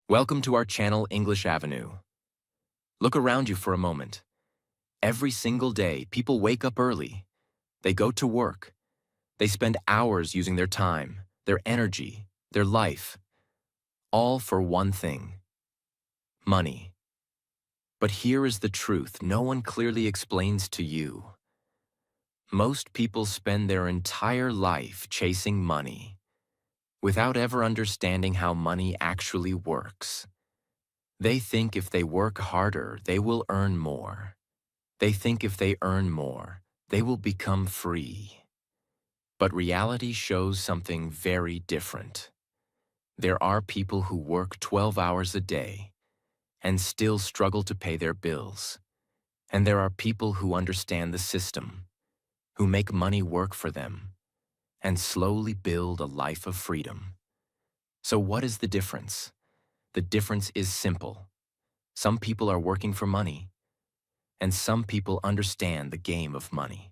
Welcome to our channel, English Avenue. Look around you for a moment. Every single day, people wake up early. They go to work. They spend hours using their time, their energy, their life, all for one thing: money. But here is the truth no one clearly explains to you. Most people spend their entire life chasing money, without ever understanding how money actually works. They think if they work harder, they will earn more. They think if they earn more, they will become free. But reality shows something very different. There are people who work 12 hours a day and still struggle to pay their bills. And there are people who understand the system, who make money work for them, and slowly build a life of freedom. So what is the difference? The difference is simple. Some people are working for money, and some people understand the game of money.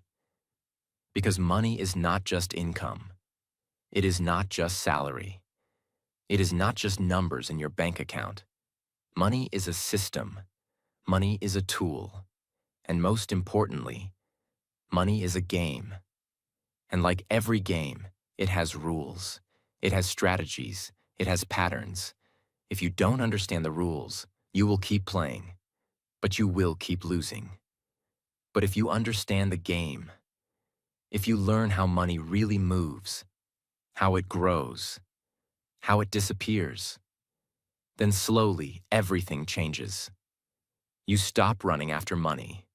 Because money is not just income. It is not just salary. It is not just numbers in your bank account. Money is a system. Money is a tool. And most importantly, money is a game. And like every game, it has rules. It has strategies. It has patterns. If you don't understand the rules, you will keep playing, but you will keep losing. But if you understand the game, if you learn how money really moves, how it grows, how it disappears, then slowly everything changes. You stop running after money,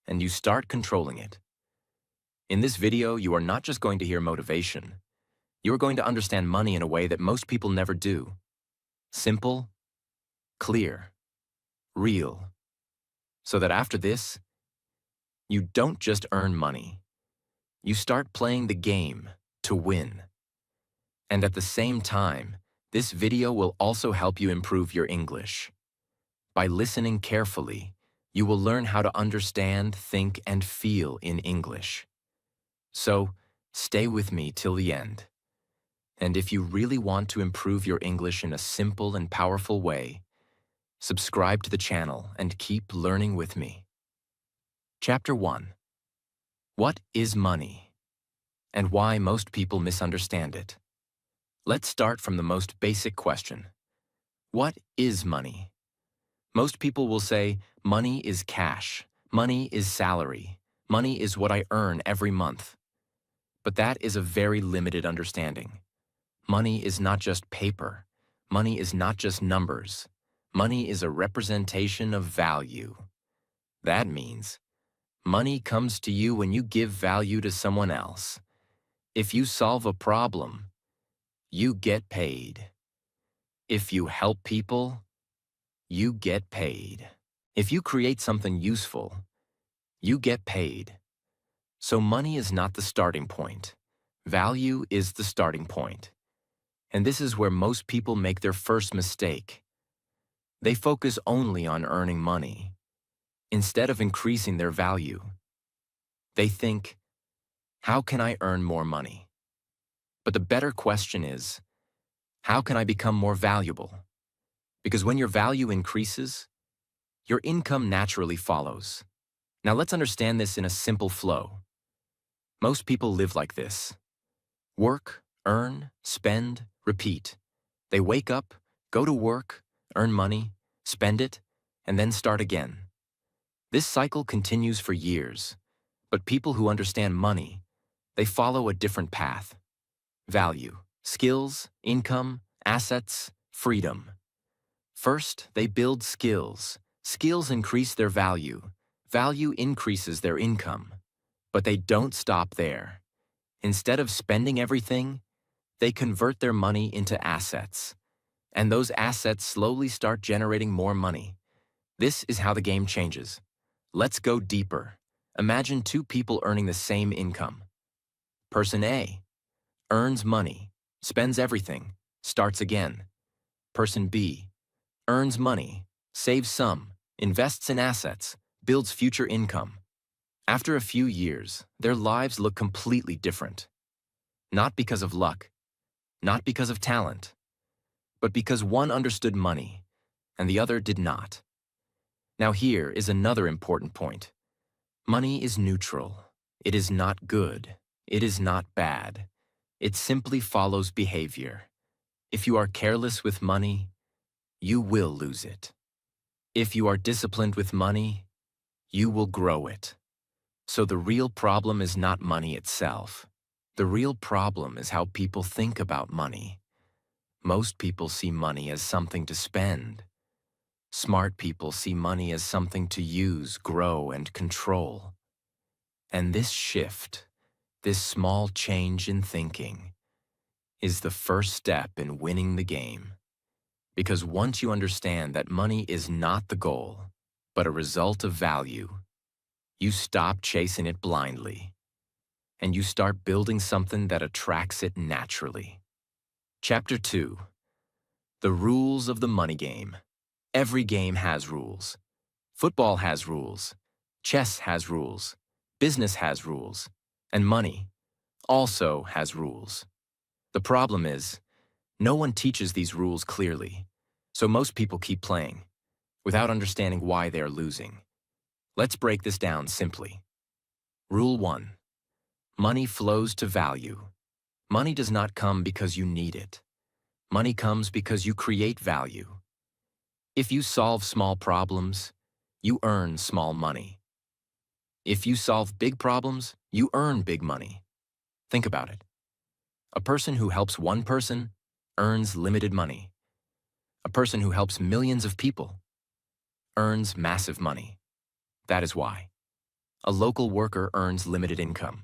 and you start controlling it. In this video, you are not just going to hear motivation. You are going to understand money in a way that most people never do. Simple, clear, real. So that after this, you don't just earn money. You start playing the game to win. And at the same time, this video will also help you improve your English. By listening carefully, you will learn how to understand, think, and feel in English. So, stay with me till the end. And if you really want to improve your English in a simple and powerful way, subscribe to the channel and keep learning with me. Chapter 1. What is money? And why most people misunderstand it. Let's start from the most basic question. What is money? Most people will say, money is cash, money is salary, money is what I earn every month. But that is a very limited understanding. Money is not just paper. Money is not just numbers. Money is a representation of value. That means money comes to you when you give value to someone else. If you solve a problem, you get paid. If you help people, you get paid. If you create something useful, you get paid. So money is not the starting point. Value is the starting point. And this is where most people make their first mistake. They focus only on earning money, instead of increasing their value. They think, how can I earn more money? But the better question is, how can I become more valuable? Because when your value increases, your income naturally follows. Now let's understand this in a simple flow. Most people live like this. Work, earn, spend, repeat. They wake up, go to work, earn money, spend it, and then start again. This cycle continues for years, but people who understand money, they follow a different path. Value, skills, income, assets, freedom. First, they build skills. Skills increase their value. Value increases their income. But they don't stop there. Instead of spending everything, they convert their money into assets. And those assets slowly start generating more money. This is how the game changes. Let's go deeper. Imagine two people earning the same income. Person A earns money, spends everything, starts again. Person B earns money, saves some, invests in assets, builds future income. After a few years, their lives look completely different. Not because of luck, not because of talent, but because one understood money and the other did not. Now here is another important point. Money is neutral. It is not good. It is not bad. It simply follows behavior. If you are careless with money, you will lose it. If you are disciplined with money, you will grow it. So the real problem is not money itself. The real problem is how people think about money. Most people see money as something to spend. Smart people see money as something to use, grow, and control. And this shift, this small change in thinking, is the first step in winning the game. Because once you understand that money is not the goal, but a result of value, you stop chasing it blindly, and you start building something that attracts it naturally. Chapter 2. The rules of the money game. Every game has rules. Football has rules. Chess has rules. Business has rules. And money also has rules. The problem is, no one teaches these rules clearly, so most people keep playing, without understanding why they are losing. Let's break this down simply. Rule 1. Money flows to value. Money does not come because you need it. Money comes because you create value. If you solve small problems, you earn small money. If you solve big problems, you earn big money. Think about it. A person who helps one person earns limited money. A person who helps millions of people earns massive money. That is why. A local worker earns limited income.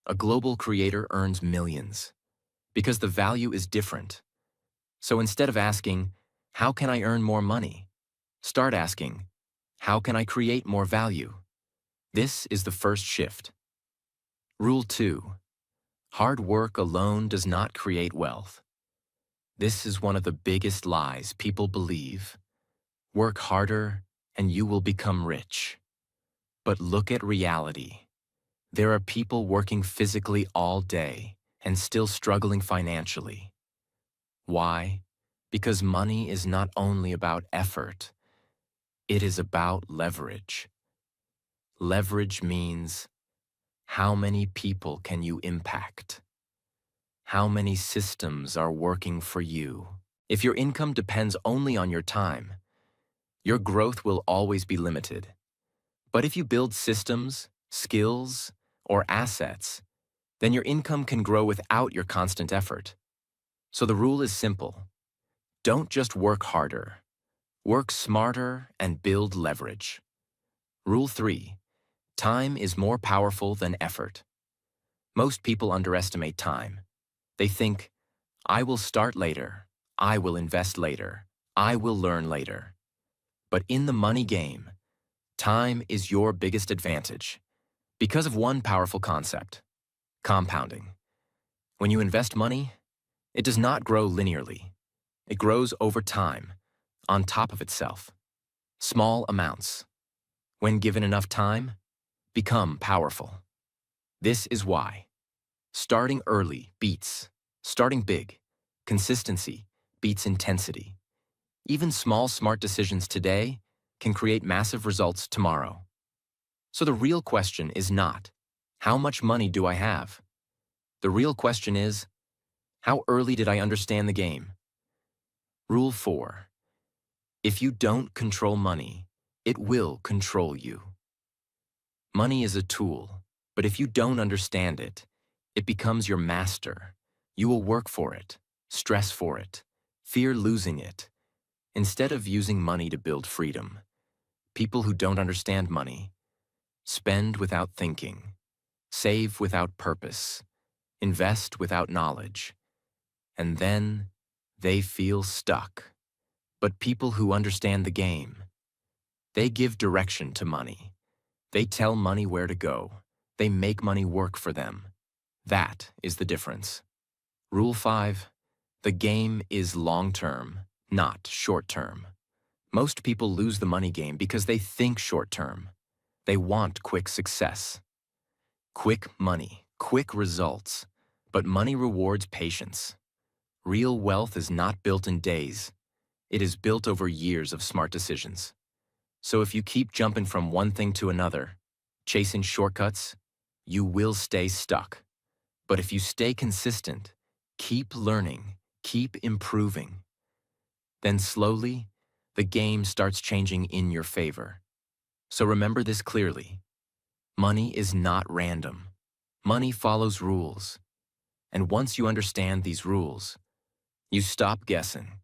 A global creator earns millions. Because the value is different. So instead of asking, how can I earn more money? Start asking, how can I create more value? This is the first shift. Rule 2. Hard work alone does not create wealth. This is one of the biggest lies people believe. Work harder and you will become rich. But look at reality. There are people working physically all day and still struggling financially. Why? Because money is not only about effort, it is about leverage. Leverage means how many people can you impact? How many systems are working for you? If your income depends only on your time, your growth will always be limited. But if you build systems, skills, or assets, then your income can grow without your constant effort. So the rule is simple. Don't just work harder. Work smarter and build leverage. Rule 3. Time is more powerful than effort. Most people underestimate time. They think, I will start later, I will invest later, I will learn later. But in the money game, time is your biggest advantage because of one powerful concept: compounding. When you invest money, it does not grow linearly. It grows over time, on top of itself. Small amounts, when given enough time, become powerful. This is why starting early beats starting big. Consistency beats intensity. Even small, smart decisions today can create massive results tomorrow. So the real question is not, how much money do I have? The real question is, how early did I understand the game? Rule 4. If you don't control money, it will control you. Money is a tool, but if you don't understand it, it becomes your master. You will work for it, stress for it, fear losing it. Instead of using money to build freedom, people who don't understand money spend without thinking, save without purpose, invest without knowledge, and then they feel stuck. But people who understand the game, they give direction to money. They tell money where to go. They make money work for them. That is the difference. Rule 5. The game is long-term, not short-term. Most people lose the money game because they think short-term. They want quick success. Quick money, quick results. But money rewards patience. Real wealth is not built in days. It is built over years of smart decisions. So if you keep jumping from one thing to another, chasing shortcuts, you will stay stuck. But if you stay consistent, keep learning, keep improving, then slowly, the game starts changing in your favor. So remember this clearly. Money is not random. Money follows rules. And once you understand these rules, you stop guessing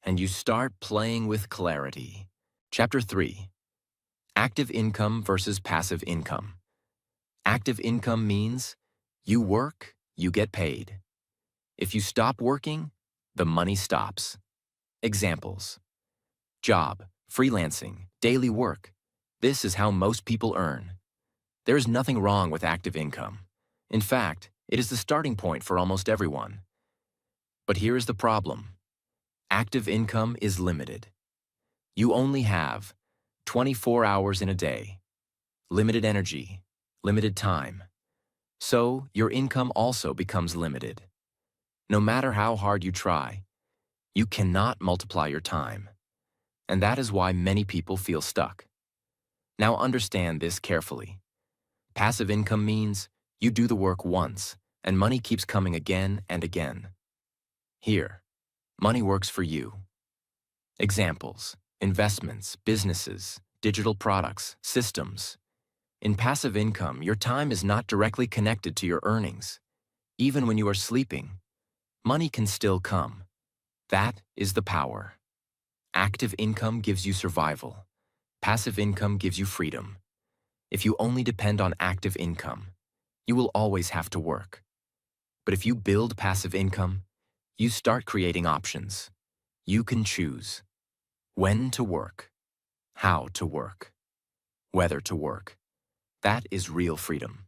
and you start playing with clarity. Chapter 3. Active income versus passive income. Active income means you work, you get paid. If you stop working, the money stops. Examples: job, freelancing, daily work. This is how most people earn. There is nothing wrong with active income. In fact, it is the starting point for almost everyone. But here is the problem. Active income is limited. You only have 24 hours in a day, limited energy, limited time. So your income also becomes limited. No matter how hard you try, you cannot multiply your time. And that is why many people feel stuck. Now understand this carefully. Passive income means you do the work once, and money keeps coming again and again. Here, money works for you. Examples: investments, businesses, digital products, systems. In passive income, your time is not directly connected to your earnings. Even when you are sleeping, money can still come. That is the power. Active income gives you survival. Passive income gives you freedom. If you only depend on active income, you will always have to work. But if you build passive income, you start creating options. You can choose when to work, how to work, whether to work. That is real freedom.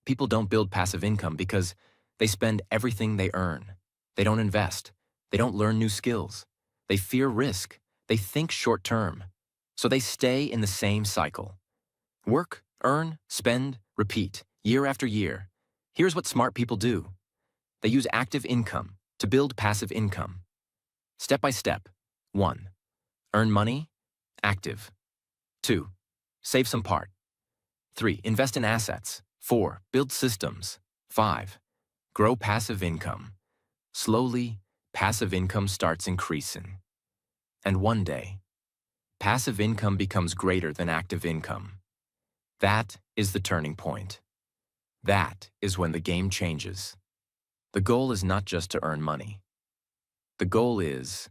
People don't build passive income because they spend everything they earn. They don't invest. They don't learn new skills. They fear risk. They think short term. So they stay in the same cycle. Work, earn, spend, repeat, year after year. Here's what smart people do. They use active income to build passive income. Step by step. 1. Earn money, active. 2. Save some part. 3. Invest in assets. 4. Build systems. 5. Grow passive income. Slowly, passive income starts increasing. And one day, passive income becomes greater than active income. That is the turning point. That is when the game changes. The goal is not just to earn money. The goal is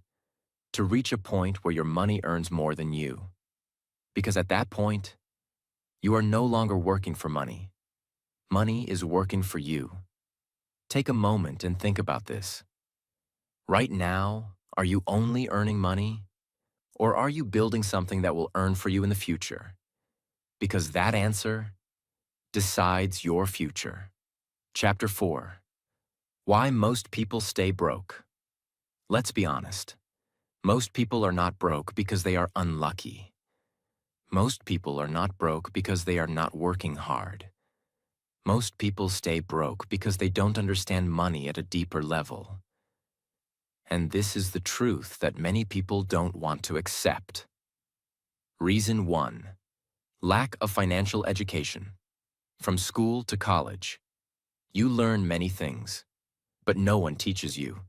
to reach a point where your money earns more than you. Because at that point, you are no longer working for money. Money is working for you. Take a moment and think about this. Right now, are you only earning money? Or are you building something that will earn for you in the future? Because that answer decides your future. Chapter 4. Why most people stay broke. Let's be honest. Most people are not broke because they are unlucky. Most people are not broke because they are not working hard. Most people stay broke because they don't understand money at a deeper level. And this is the truth that many people don't want to accept. Reason 1. Lack of financial education. From school to college, you learn many things, but no one teaches you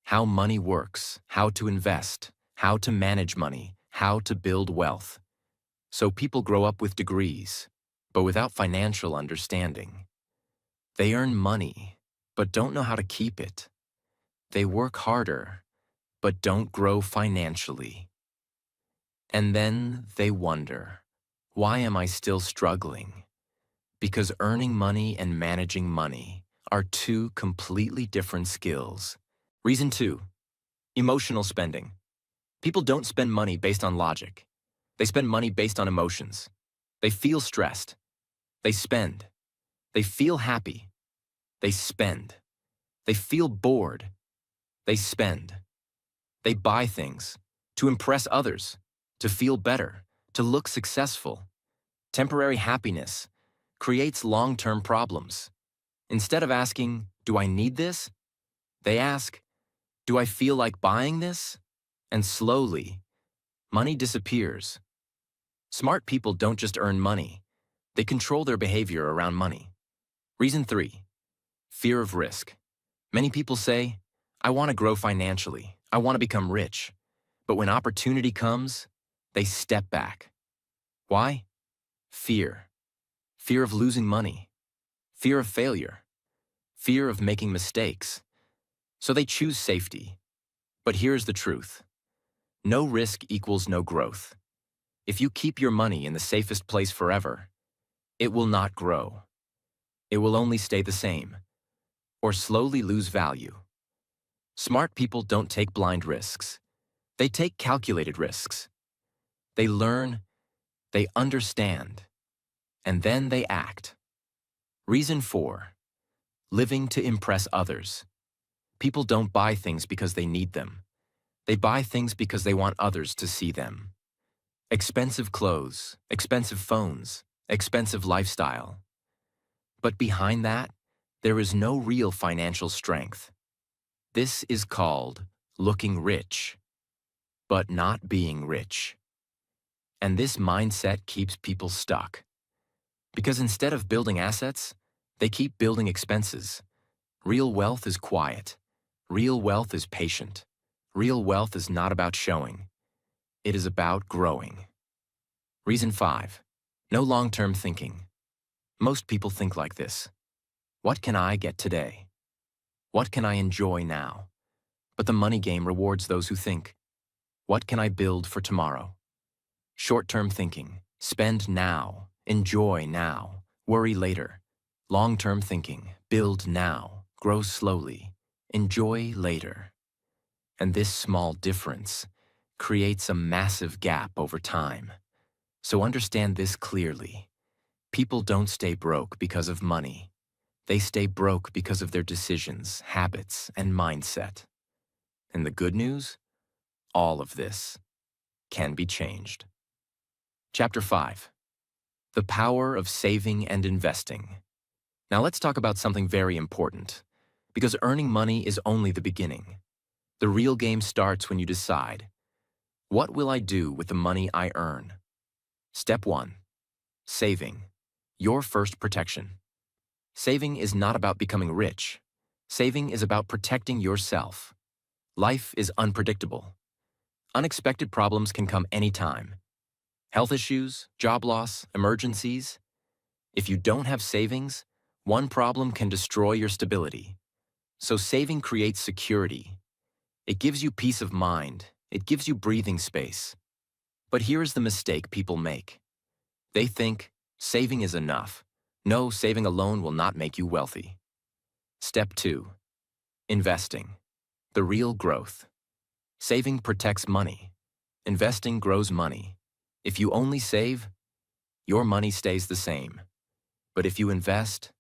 how money works, how to invest, how to manage money, how to build wealth. So people grow up with degrees, but without financial understanding. They earn money, but don't know how to keep it. They work harder, but don't grow financially. And then they wonder, why am I still struggling? Because earning money and managing money are two completely different skills. Reason 2. Emotional spending. People don't spend money based on logic. They spend money based on emotions. They feel stressed. They spend. They feel happy. They spend. They feel bored. They spend. They buy things to impress others, to feel better, to look successful. Temporary happiness creates long-term problems. Instead of asking, "Do I need this?" they ask, Do I feel like buying this? And slowly, money disappears. Smart people don't just earn money, they control their behavior around money. Reason 3, fear of risk. Many people say, I want to grow financially, I want to become rich. But when opportunity comes, they step back. Why? Fear. Fear of losing money. Fear of failure. Fear of making mistakes. So they choose safety. But here's the truth. No risk equals no growth. If you keep your money in the safest place forever, it will not grow. It will only stay the same, or slowly lose value. Smart people don't take blind risks. They take calculated risks. They learn, they understand, and then they act. Reason 4, living to impress others. People don't buy things because they need them. They buy things because they want others to see them. Expensive clothes, expensive phones, expensive lifestyle. But behind that, there is no real financial strength. This is called looking rich, but not being rich. And this mindset keeps people stuck. Because instead of building assets, they keep building expenses. Real wealth is quiet. Real wealth is patient. Real wealth is not about showing. It is about growing. Reason 5, no long-term thinking. Most people think like this. What can I get today? What can I enjoy now? But the money game rewards those who think. What can I build for tomorrow? Short-term thinking. Spend now. Enjoy now. Worry later. Long-term thinking. Build now. Grow slowly. Enjoy later. And this small difference creates a massive gap over time. So understand this clearly. People don't stay broke because of money. They stay broke because of their decisions, habits, and mindset. And the good news? All of this can be changed. Chapter 5, the power of saving and investing. Now let's talk about something very important, because earning money is only the beginning. The real game starts when you decide, what will I do with the money I earn? Step 1, saving, your first protection. Saving is not about becoming rich. Saving is about protecting yourself. Life is unpredictable. Unexpected problems can come anytime. Health issues, job loss, emergencies. If you don't have savings, one problem can destroy your stability. So saving creates security. It gives you peace of mind. It gives you breathing space. But here is the mistake people make. They think saving is enough. No, saving alone will not make you wealthy. Step 2, investing, the real growth. Saving protects money. Investing grows money. If you only save, your money stays the same. But if you invest,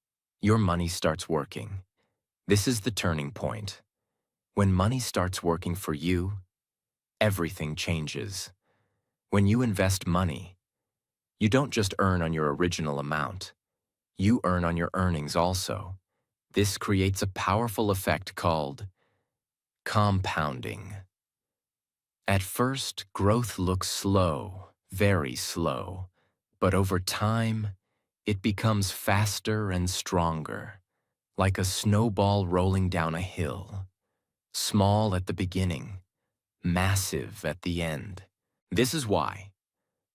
your money starts working. This is the turning point. When money starts working for you, everything changes. When you invest money, you don't just earn on your original amount. You earn on your earnings also. This creates a powerful effect called compounding. At first, growth looks slow, very slow, but over time, it becomes faster and stronger, like a snowball rolling down a hill. Small at the beginning, massive at the end. This is why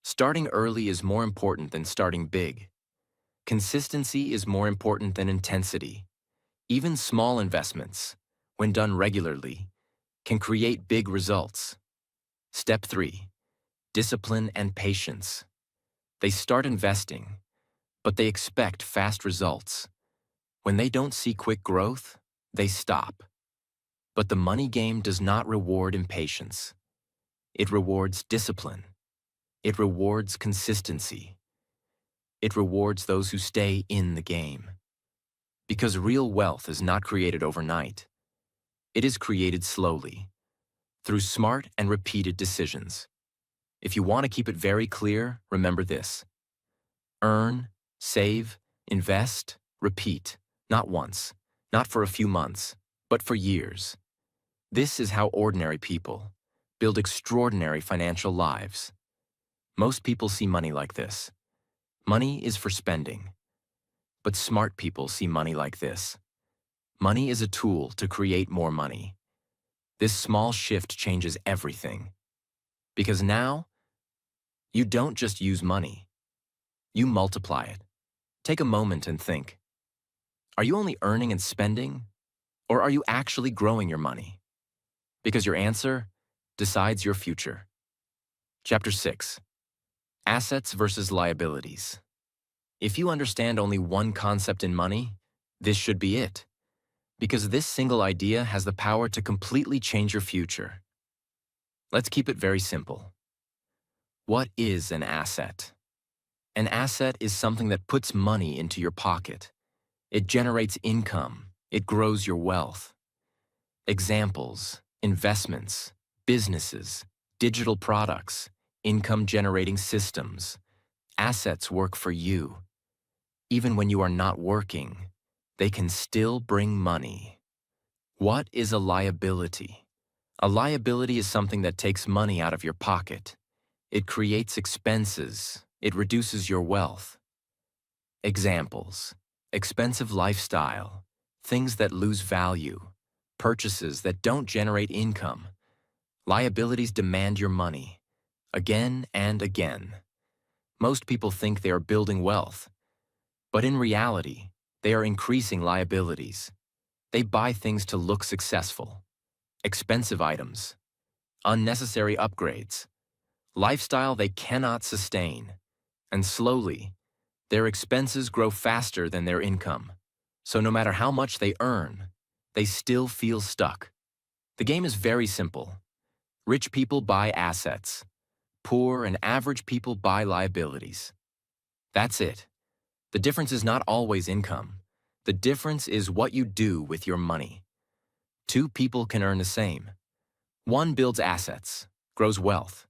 starting early is more important than starting big. Consistency is more important than intensity. Even small investments, when done regularly, can create big results. Step 3, discipline and patience. They start investing, but they expect fast results. When they don't see quick growth, they stop. But the money game does not reward impatience. It rewards discipline. It rewards consistency. It rewards those who stay in the game. Because real wealth is not created overnight. It is created slowly, through smart and repeated decisions. If you want to keep it very clear, remember this. Earn, save, invest, repeat. Not once, not for a few months, but for years. This is how ordinary people build extraordinary financial lives. Most people see money like this. Money is for spending. But smart people see money like this. Money is a tool to create more money. This small shift changes everything. Because now, you don't just use money. You multiply it. Take a moment and think. Are you only earning and spending? Or are you actually growing your money? Because your answer decides your future. Chapter 6. Assets versus liabilities. If you understand only one concept in money, this should be it. Because this single idea has the power to completely change your future. Let's keep it very simple. What is an asset? An asset is something that puts money into your pocket. It generates income. It grows your wealth. Examples: investments, businesses, digital products, income-generating systems. Assets work for you. Even when you are not working, they can still bring money. What is a liability? A liability is something that takes money out of your pocket. It creates expenses. It reduces your wealth. Examples: expensive lifestyle, things that lose value, purchases that don't generate income. Liabilities demand your money, again and again. Most people think they are building wealth, but in reality, they are increasing liabilities. They buy things to look successful. Expensive items, unnecessary upgrades, lifestyle they cannot sustain, and slowly, their expenses grow faster than their income. So no matter how much they earn, they still feel stuck. The game is very simple. Rich people buy assets. Poor and average people buy liabilities. That's it. The difference is not always income. The difference is what you do with your money. Two people can earn the same. One builds assets, grows wealth.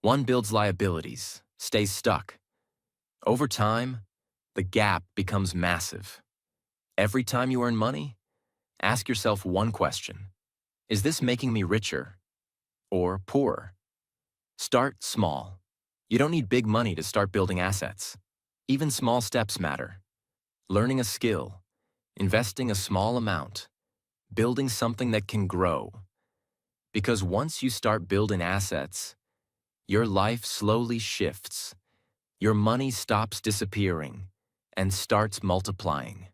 One builds liabilities, stays stuck. Over time, the gap becomes massive. Every time you earn money, ask yourself one question. Is this making me richer or poorer? Start small. You don't need big money to start building assets. Even small steps matter. Learning a skill, investing a small amount, building something that can grow. Because once you start building assets, your life slowly shifts. Your money stops disappearing and starts multiplying.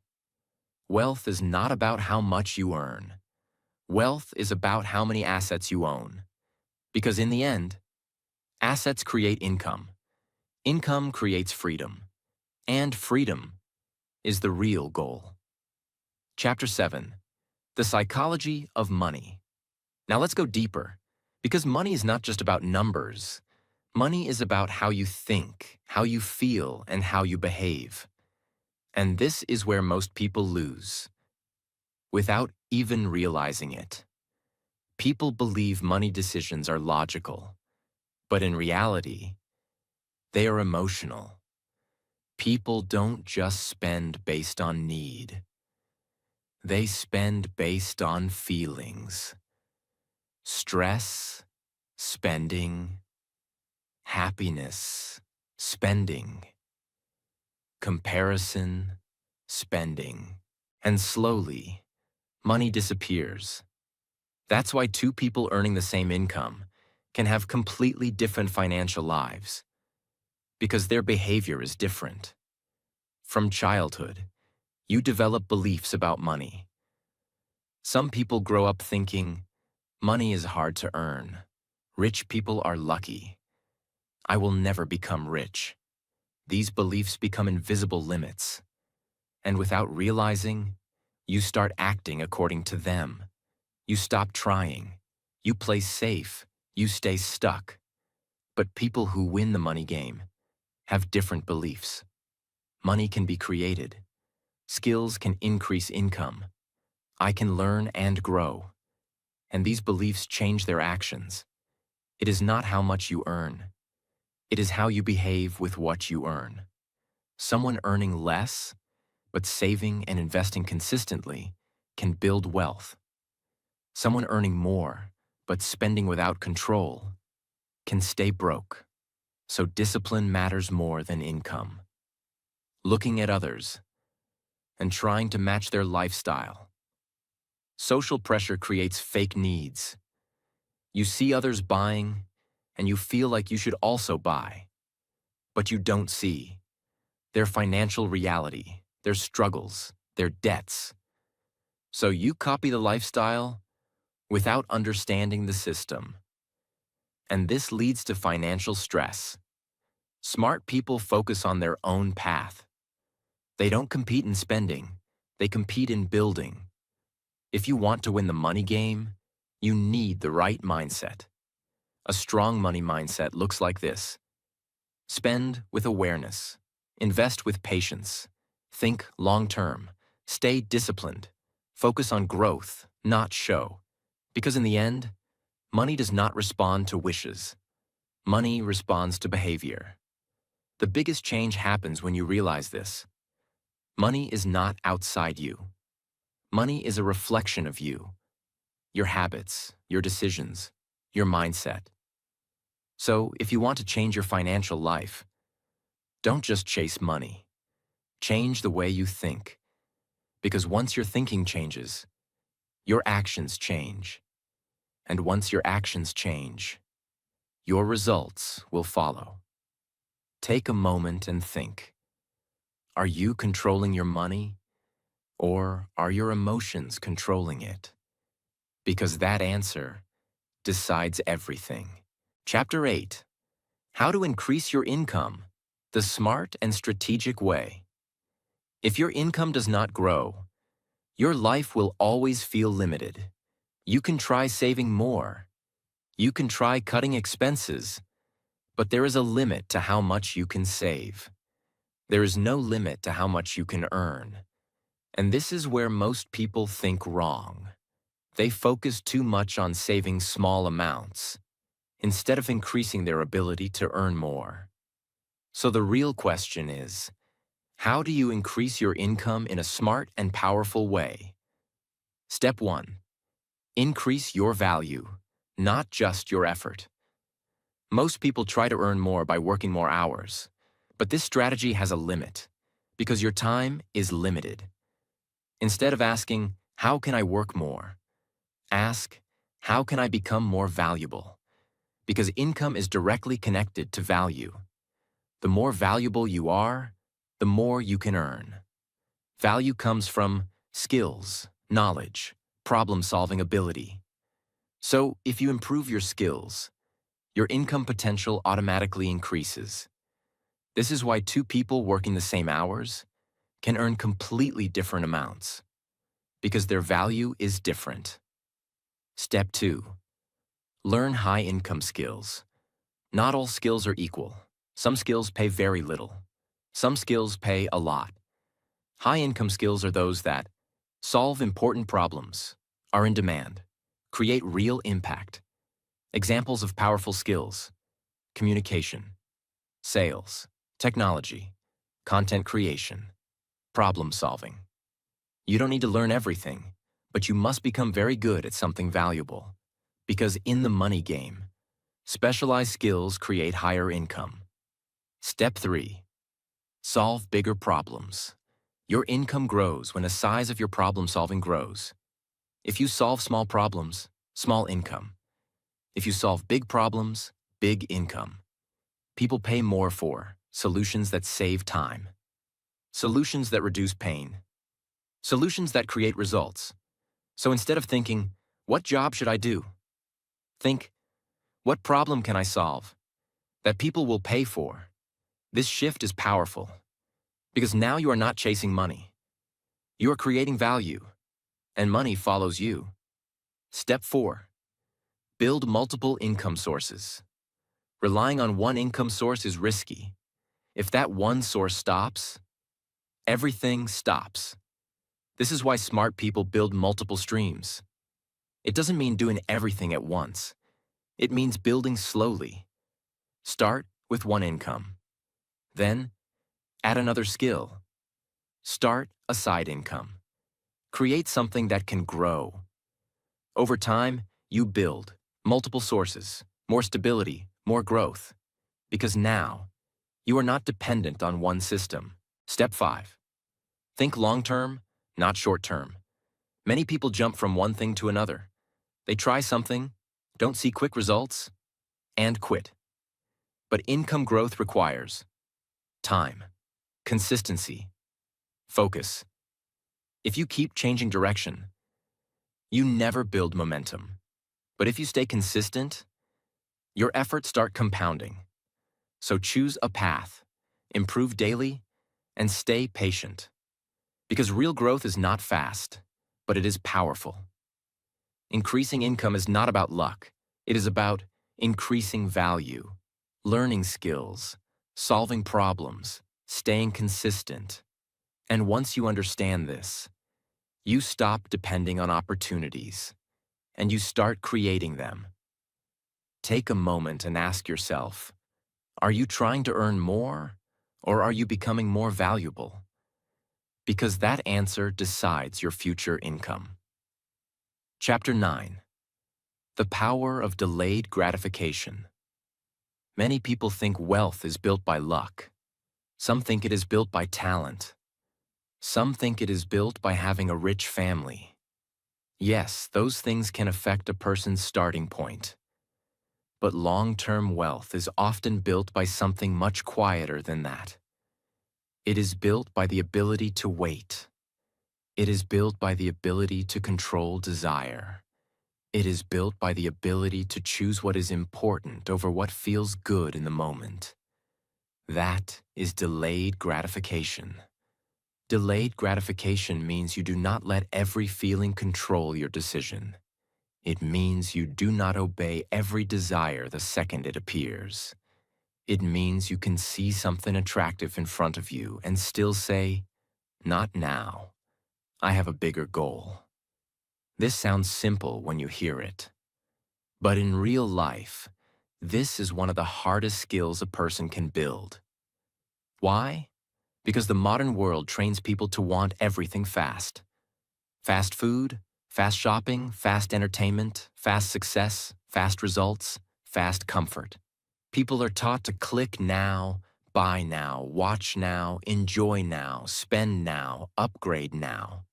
Wealth is not about how much you earn. Wealth is about how many assets you own. Because in the end, assets create income. Income creates freedom. And freedom is the real goal. Chapter 7. The Psychology of Money. Now let's go deeper. Because money is not just about numbers. Money is about how you think, how you feel, and how you behave. And this is where most people lose, without even realizing it. People believe money decisions are logical, but in reality, they are emotional. People don't just spend based on need. They spend based on feelings. Stress, spending. Happiness, spending. Comparison, spending. And slowly, money disappears. That's why two people earning the same income can have completely different financial lives. Because their behavior is different. From childhood, you develop beliefs about money. Some people grow up thinking, money is hard to earn. Rich people are lucky. I will never become rich. These beliefs become invisible limits. And without realizing, you start acting according to them. You stop trying. You play safe. You stay stuck. But people who win the money game have different beliefs. Money can be created. Skills can increase income. I can learn and grow. And these beliefs change their actions. It is not how much you earn. It is how you behave with what you earn. Someone earning less, but saving and investing consistently, can build wealth. Someone earning more, but spending without control, can stay broke. So discipline matters more than income. Looking at others and trying to match their lifestyle. Social pressure creates fake needs. You see others buying, and you feel like you should also buy. But you don't see their financial reality, their struggles, their debts. So you copy the lifestyle without understanding the system. And this leads to financial stress. Smart people focus on their own path. They don't compete in spending, they compete in building. If you want to win the money game, you need the right mindset. A strong money mindset looks like this. Spend with awareness. Invest with patience. Think long-term. Stay disciplined. Focus on growth, not show. Because in the end, money does not respond to wishes. Money responds to behavior. The biggest change happens when you realize this. Money is not outside you. Money is a reflection of you, your habits, your decisions, your mindset. So, if you want to change your financial life, don't just chase money. Change the way you think. Because once your thinking changes, your actions change. And once your actions change, your results will follow. Take a moment and think. Are you controlling your money? Or are your emotions controlling it? Because that answer decides everything. Chapter 8. How to increase your income, the smart and strategic way. If your income does not grow, your life will always feel limited. You can try saving more. You can try cutting expenses, but there is a limit to how much you can save. There is no limit to how much you can earn. And this is where most people think wrong. They focus too much on saving small amounts, instead of increasing their ability to earn more. So the real question is, how do you increase your income in a smart and powerful way? Step 1. Increase your value, not just your effort. Most people try to earn more by working more hours, but this strategy has a limit, because your time is limited. Instead of asking, how can I work more? Ask, how can I become more valuable? Because income is directly connected to value. The more valuable you are, the more you can earn. Value comes from skills, knowledge, problem-solving ability. So, if you improve your skills, your income potential automatically increases. This is why two people working the same hours can earn completely different amounts, because their value is different. Step 2. Learn high-income skills. Not all skills are equal. Some skills pay very little. Some skills pay a lot. High-income skills are those that solve important problems, are in demand, create real impact. Examples of powerful skills: communication, sales, technology, content creation, problem solving. You don't need to learn everything, but you must become very good at something valuable. Because in the money game, specialized skills create higher income. Step 3. Solve bigger problems. Your income grows when the size of your problem-solving grows. If you solve small problems, small income. If you solve big problems, big income. People pay more for solutions that save time, solutions that reduce pain, solutions that create results. So instead of thinking, what job should I do? Think, what problem can I solve that people will pay for? This shift is powerful because now you are not chasing money. You are creating value, and money follows you. Step 4. Build multiple income sources. Relying on one income source is risky. If that one source stops, everything stops. This is why smart people build multiple streams. It doesn't mean doing everything at once. It means building slowly. Start with one income. Then, add another skill. Start a side income. Create something that can grow. Over time, you build multiple sources, more stability, more growth, because now you are not dependent on one system. Step 5. Think long-term, not short-term. Many people jump from one thing to another. They try something, don't see quick results, and quit. But income growth requires time, consistency, focus. If you keep changing direction, you never build momentum. But if you stay consistent, your efforts start compounding. So choose a path, improve daily, and stay patient. Because real growth is not fast, but it is powerful. Increasing income is not about luck. It is about increasing value, learning skills, solving problems, staying consistent. And once you understand this, you stop depending on opportunities, and you start creating them. Take a moment and ask yourself, are you trying to earn more, or are you becoming more valuable? Because that answer decides your future income. Chapter 9. The Power of Delayed Gratification. Many people think wealth is built by luck. Some think it is built by talent. Some think it is built by having a rich family. Yes, those things can affect a person's starting point. But long-term wealth is often built by something much quieter than that. It is built by the ability to wait. It is built by the ability to control desire. It is built by the ability to choose what is important over what feels good in the moment. That is delayed gratification. Delayed gratification means you do not let every feeling control your decision. It means you do not obey every desire the second it appears. It means you can see something attractive in front of you and still say, "Not now. I have a bigger goal." This sounds simple when you hear it. But in real life, this is one of the hardest skills a person can build. Why? Because the modern world trains people to want everything fast. Fast food, fast shopping, fast entertainment, fast success, fast results, fast comfort. People are taught to click now, buy now, watch now, enjoy now, spend now, upgrade now.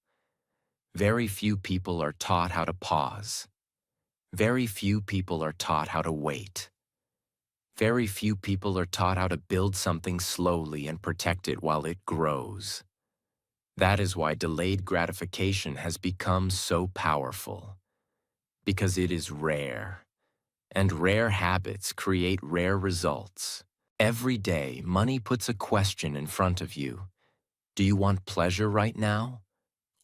Very few people are taught how to pause. Very few people are taught how to wait. Very few people are taught how to build something slowly and protect it while it grows. That is why delayed gratification has become so powerful. Because it is rare. And rare habits create rare results. Every day, money puts a question in front of you. Do you want pleasure right now?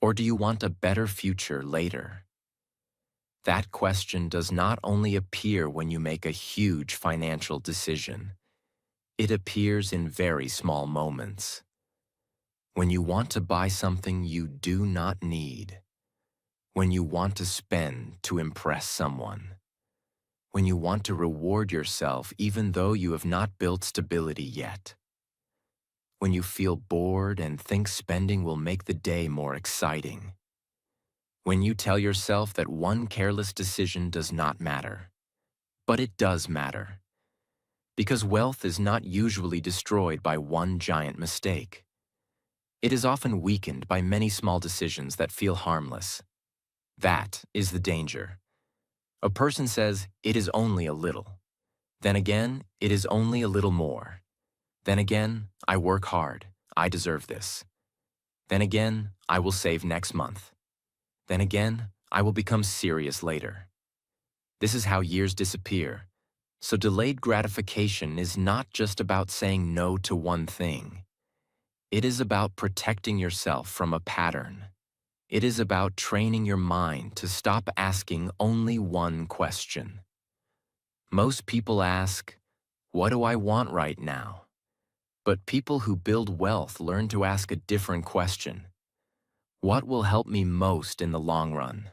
Or do you want a better future later? That question does not only appear when you make a huge financial decision. It appears in very small moments. When you want to buy something you do not need. When you want to spend to impress someone. When you want to reward yourself even though you have not built stability yet. When you feel bored and think spending will make the day more exciting. When you tell yourself that one careless decision does not matter. But it does matter. Because wealth is not usually destroyed by one giant mistake. It is often weakened by many small decisions that feel harmless. That is the danger. A person says, "It is only a little." Then again, "It is only a little more." Then again, "I work hard. I deserve this." Then again, "I will save next month." Then again, "I will become serious later." This is how years disappear. So delayed gratification is not just about saying no to one thing. It is about protecting yourself from a pattern. It is about training your mind to stop asking only one question. Most people ask, "What do I want right now?" But people who build wealth learn to ask a different question. What will help me most in the long run?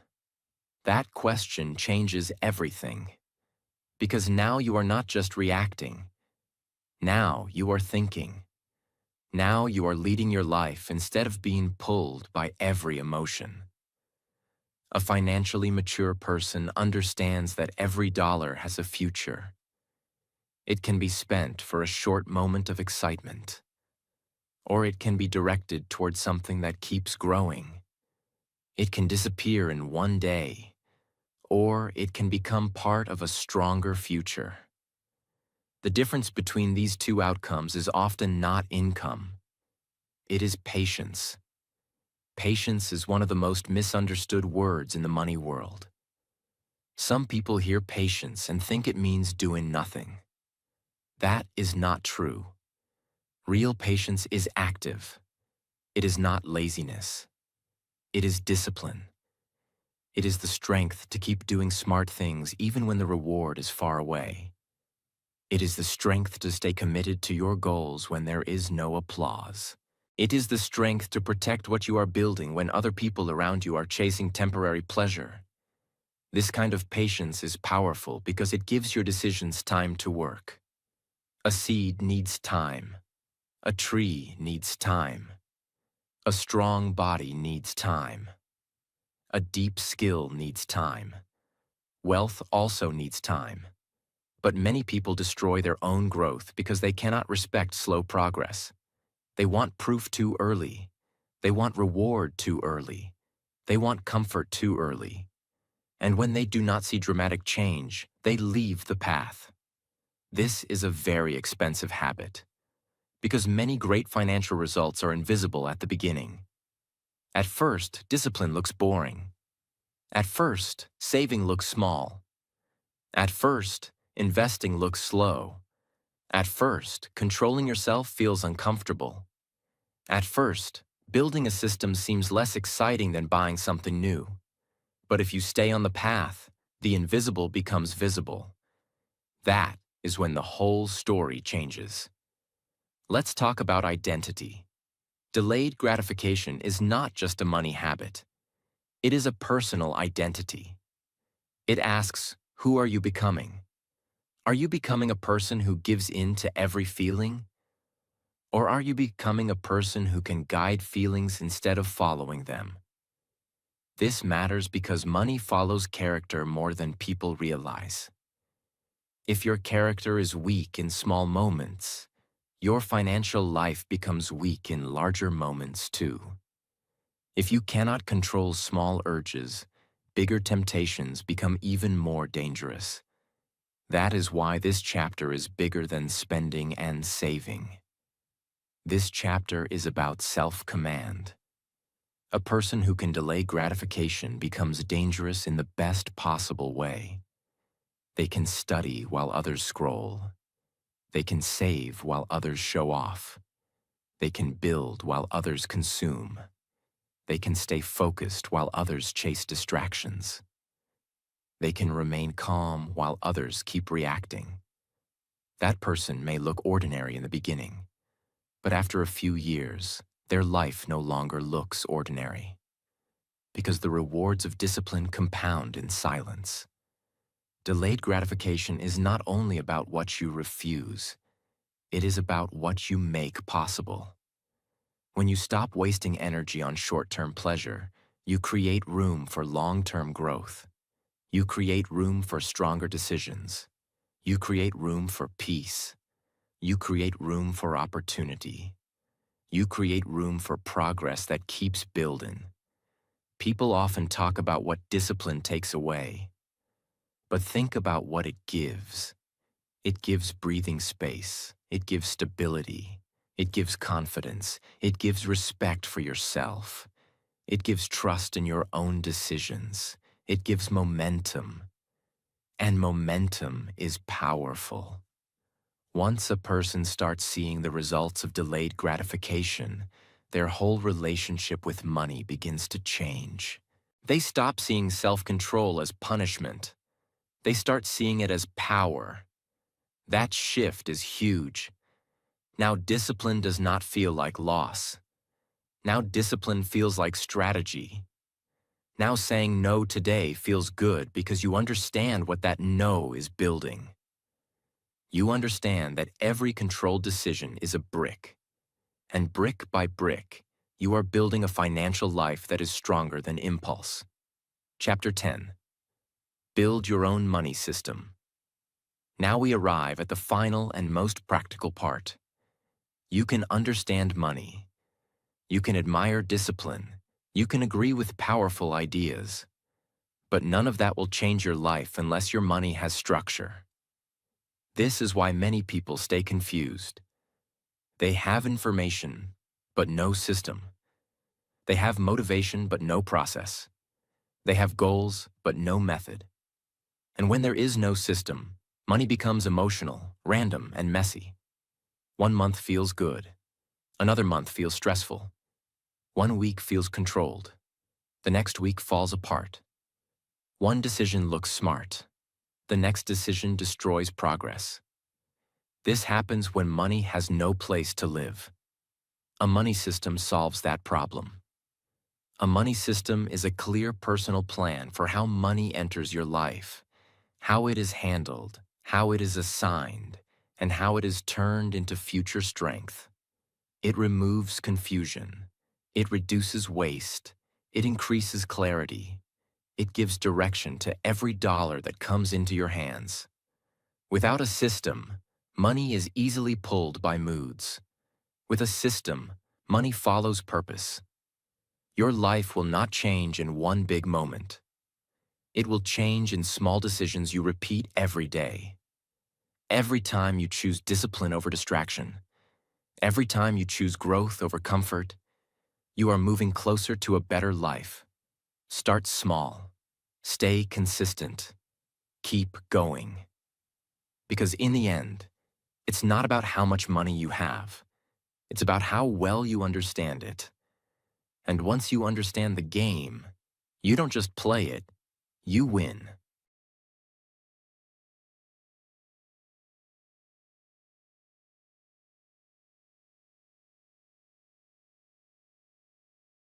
That question changes everything. Because now you are not just reacting. Now you are thinking. Now you are leading your life instead of being pulled by every emotion. A financially mature person understands that every dollar has a future. It can be spent for a short moment of excitement, or it can be directed towards something that keeps growing. It can disappear in one day, or it can become part of a stronger future. The difference between these two outcomes is often not income. It is patience. Patience is one of the most misunderstood words in the money world. Some people hear patience and think it means doing nothing. That is not true. Real patience is active. It is not laziness. It is discipline. It is the strength to keep doing smart things even when the reward is far away. It is the strength to stay committed to your goals when there is no applause. It is the strength to protect what you are building when other people around you are chasing temporary pleasure. This kind of patience is powerful because it gives your decisions time to work. A seed needs time. A tree needs time. A strong body needs time. A deep skill needs time. Wealth also needs time. But many people destroy their own growth because they cannot respect slow progress. They want proof too early. They want reward too early. They want comfort too early. And when they do not see dramatic change, they leave the path. This is a very expensive habit, because many great financial results are invisible at the beginning. At first, discipline looks boring. At first, saving looks small. At first, investing looks slow. At first, controlling yourself feels uncomfortable. At first, building a system seems less exciting than buying something new. But if you stay on the path, the invisible becomes visible. That is when the whole story changes. Let's talk about identity. Delayed gratification is not just a money habit. It is a personal identity. It asks, who are you becoming? Are you becoming a person who gives in to every feeling? Or are you becoming a person who can guide feelings instead of following them? This matters because money follows character more than people realize. If your character is weak in small moments, your financial life becomes weak in larger moments too. If you cannot control small urges, bigger temptations become even more dangerous. That is why this chapter is bigger than spending and saving. This chapter is about self-command. A person who can delay gratification becomes dangerous in the best possible way. They can study while others scroll. They can save while others show off. They can build while others consume. They can stay focused while others chase distractions. They can remain calm while others keep reacting. That person may look ordinary in the beginning, but after a few years, their life no longer looks ordinary. Because the rewards of discipline compound in silence. Delayed gratification is not only about what you refuse, it is about what you make possible. When you stop wasting energy on short-term pleasure, you create room for long-term growth. You create room for stronger decisions. You create room for peace. You create room for opportunity. You create room for progress that keeps building. People often talk about what discipline takes away, but think about what it gives. It gives breathing space. It gives stability. It gives confidence. It gives respect for yourself. It gives trust in your own decisions. It gives momentum. And momentum is powerful. Once a person starts seeing the results of delayed gratification, their whole relationship with money begins to change. They stop seeing self-control as punishment. They start seeing it as power. That shift is huge. Now discipline does not feel like loss. Now discipline feels like strategy. Now saying no today feels good because you understand what that no is building. You understand that every controlled decision is a brick. And brick by brick, you are building a financial life that is stronger than impulse. Chapter 10. Build your own money system. Now we arrive at the final and most practical part. You can understand money. You can admire discipline. You can agree with powerful ideas. But none of that will change your life unless your money has structure. This is why many people stay confused. They have information, but no system. They have motivation, but no process. They have goals, but no method. And when there is no system, money becomes emotional, random, and messy. One month feels good. Another month feels stressful. One week feels controlled. The next week falls apart. One decision looks smart. The next decision destroys progress. This happens when money has no place to live. A money system solves that problem. A money system is a clear personal plan for how money enters your life, how it is handled, how it is assigned, and how it is turned into future strength. It removes confusion. It reduces waste. It increases clarity. It gives direction to every dollar that comes into your hands. Without a system, money is easily pulled by moods. With a system, money follows purpose. Your life will not change in one big moment. It will change in small decisions you repeat every day. Every time you choose discipline over distraction, every time you choose growth over comfort, you are moving closer to a better life. Start small. Stay consistent. Keep going. Because in the end, it's not about how much money you have. It's about how well you understand it. And once you understand the game, you don't just play it, you win.